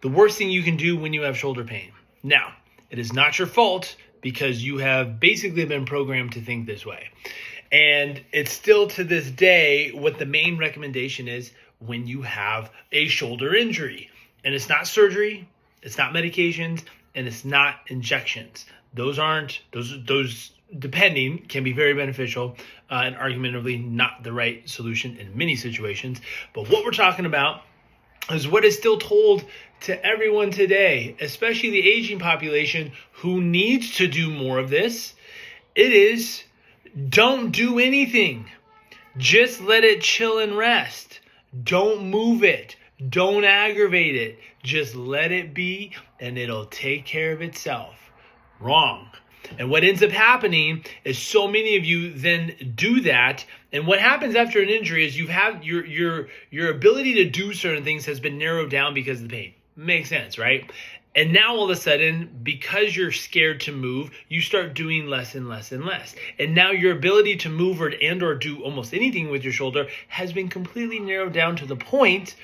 the worst thing you can do when you have shoulder pain. Now, it is not your fault because you have basically been programmed to think this way. And it's still to this day what the main recommendation is when you have a shoulder injury. And it's not surgery, it's not medications, and it's not injections. Those depending, can be very beneficial and argumentatively not the right solution in many situations. But what we're talking about is what is still told to everyone today, especially the aging population who needs to do more of this. It is, don't do anything. Just let it chill and rest. Don't move it. Don't aggravate it. Just let it be and it'll take care of itself. Wrong. And what ends up happening is so many of you then do that. And what happens after an injury is you have your ability to do certain things has been narrowed down because of the pain. Makes sense, right? And now all of a sudden, because you're scared to move, you start doing less and less and less. And now your ability to move or do almost anything with your shoulder has been completely narrowed down to the point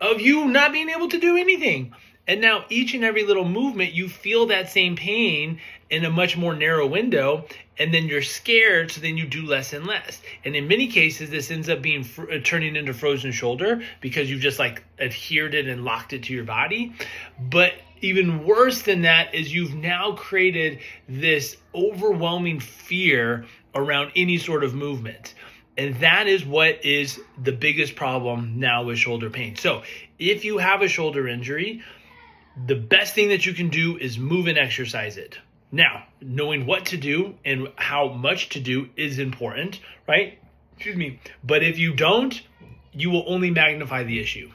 of you not being able to do anything. And now each and every little movement, you feel that same pain in a much more narrow window, and then you're scared, so then you do less and less. And in many cases, this ends up being turning into frozen shoulder because you've just like adhered it and locked it to your body. But even worse than that is you've now created this overwhelming fear around any sort of movement. And that is what is the biggest problem now with shoulder pain. So if you have a shoulder injury, the best thing that you can do is move and exercise it. Now, knowing what to do and how much to do is important, right? But if you don't, you will only magnify the issue.